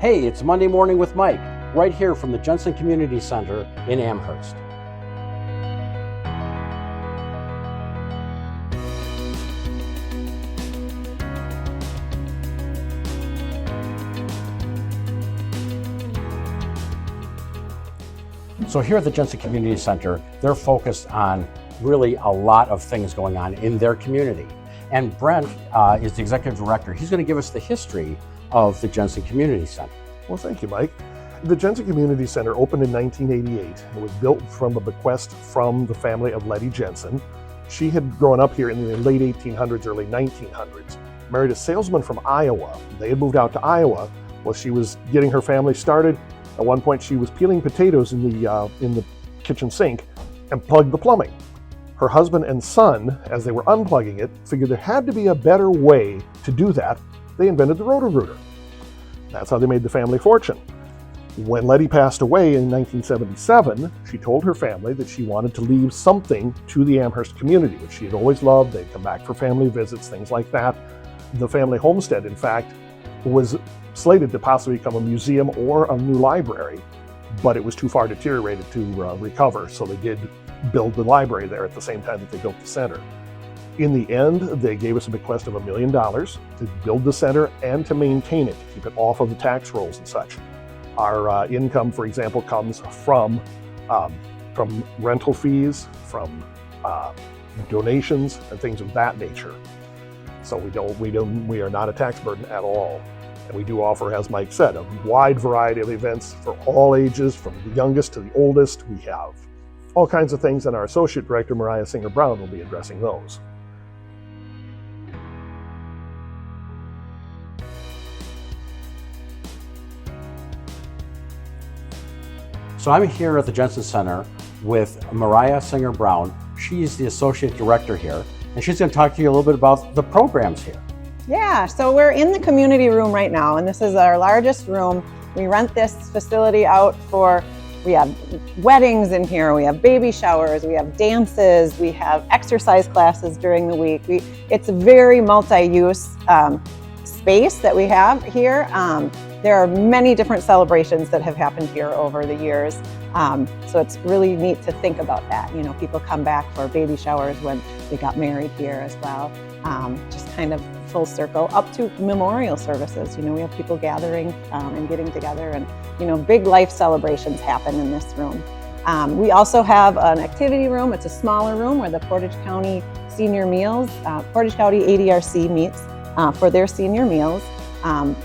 Hey, it's Monday Morning with Mike, right here from the Jensen Community Center in Amherst. So here at the Jensen Community Center, they're focused on really a lot of things going on in their community. And Brent is the executive director. He's going to give us the history of the Jensen Community Center. Well, thank you, Mike. The Jensen Community Center opened in 1988 and was built from a bequest from the family of Letty Jensen. She had grown up here in the late 1800s, early 1900s, married a salesman from Iowa. They had moved out to Iowa while she was getting her family started. At one point, she was peeling potatoes in the kitchen sink and plugged the plumbing. Her husband and son, as they were unplugging it, figured there had to be a better way to do that. They invented the Roto-Rooter. That's how they made the family fortune. When Letty passed away in 1977, she told her family that she wanted to leave something to the Amherst community, which she had always loved. They'd come back for family visits, things like that. The family homestead, in fact, was slated to possibly become a museum or a new library, but it was too far deteriorated to recover, so they did build the library there at the same time that they built the center. In the end, they gave us a bequest of $1 million to build the center and to maintain it, to keep it off of the tax rolls and such. Our income, for example, comes from rental fees, from donations, and things of that nature. So we are not a tax burden at all. And we do offer, as Mike said, a wide variety of events for all ages, from the youngest to the oldest. We have all kinds of things, and our Associate Director, Mariah Singer-Brown, will be addressing those. So I'm here at the Jensen Center with Mariah Singer-Brown. She's the Associate Director here, and she's going to talk to you a little bit about the programs here. Yeah, so we're in the community room right now, and this is our largest room. We rent this facility out we have weddings in here, we have baby showers, we have dances, we have exercise classes during the week. It's a very multi-use space that we have here. There are many different celebrations that have happened here over the years. So it's really neat to think about that. You know, people come back for baby showers when they got married here as well. Just kind of full circle up to memorial services. You know, we have people gathering and getting together, and, you know, big life celebrations happen in this room. We also have an activity room. It's a smaller room where the Portage County Senior Meals, Portage County ADRC meets for their senior meals.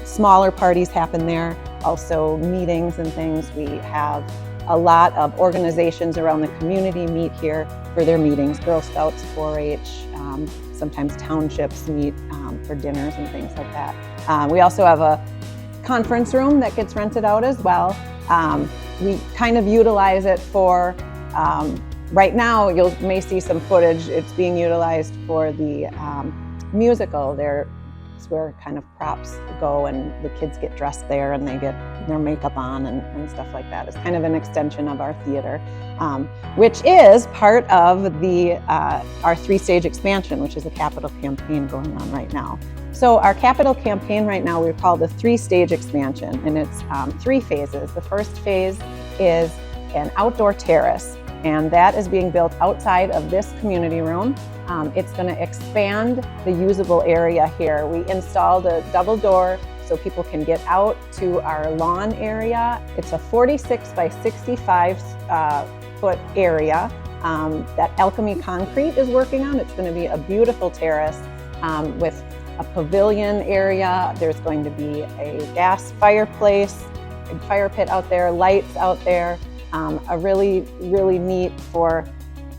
Smaller parties happen there, also meetings and things. We have a lot of organizations around the community meet here for their meetings. Girl Scouts, 4-H, sometimes townships meet for dinners and things like that. We also have a conference room that gets rented out as well. We kind of utilize it for, right now you may see some footage, it's being utilized for the musical. It's where kind of props go and the kids get dressed there and they get their makeup on and stuff like that. It's kind of an extension of our theater, which is part of our 3-stage expansion, which is a capital campaign going on right now. So our capital campaign right now, we call the 3-stage expansion, and it's 3 phases. The first phase is an outdoor terrace, and that is being built outside of this community room. It's going to expand the usable area here. We installed a double door so people can get out to our lawn area. It's a 46 by 65 foot area that Alchemy Concrete is working on. It's going to be a beautiful terrace with a pavilion area. There's going to be a gas fireplace, a fire pit out there, lights out there. A really, really neat for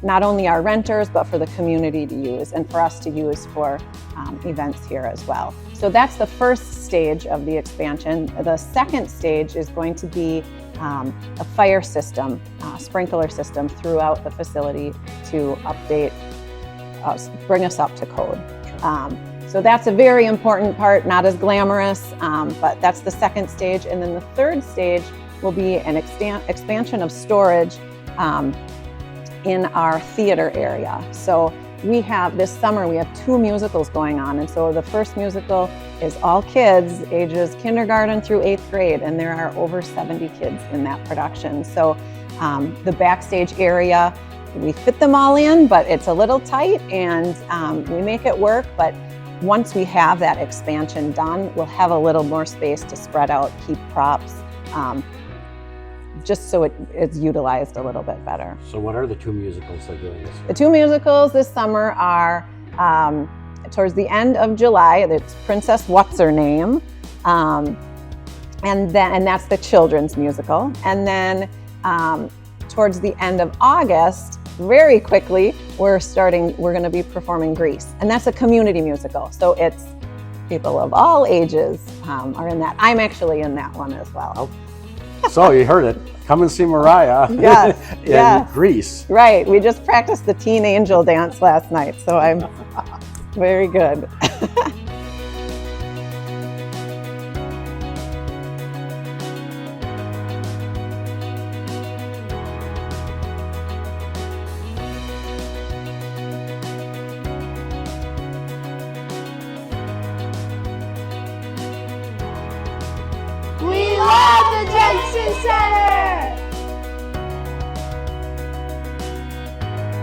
not only our renters, but for the community to use and for us to use for events here as well. So that's the first stage of the expansion. The second stage is going to be a fire system, sprinkler system throughout the facility to update us, bring us up to code. So that's a very important part, not as glamorous, but that's the second stage. And then the third stage will be an expansion of storage in our theater area. So we have, this summer, we have 2 musicals going on. And so the first musical is all kids ages kindergarten through 8th grade, and there are over 70 kids in that production. So the backstage area, we fit them all in, but it's a little tight, and we make it work. But once we have that expansion done, we'll have a little more space to spread out, keep props, just so it's utilized a little bit better. So what are the 2 musicals they're doing this year? The 2 musicals this summer are towards the end of July. It's Princess What's Her Name, and that's the children's musical. And then towards the end of August, very quickly, we're going to be performing Grease, and that's a community musical. So it's people of all ages are in that. I'm actually in that one as well. Oh. So you heard it. Come and see Mariah Yes, in yes. Grease. Right. We just practiced the Teen Angel dance last night, so I'm very good. We love the Jensen Center!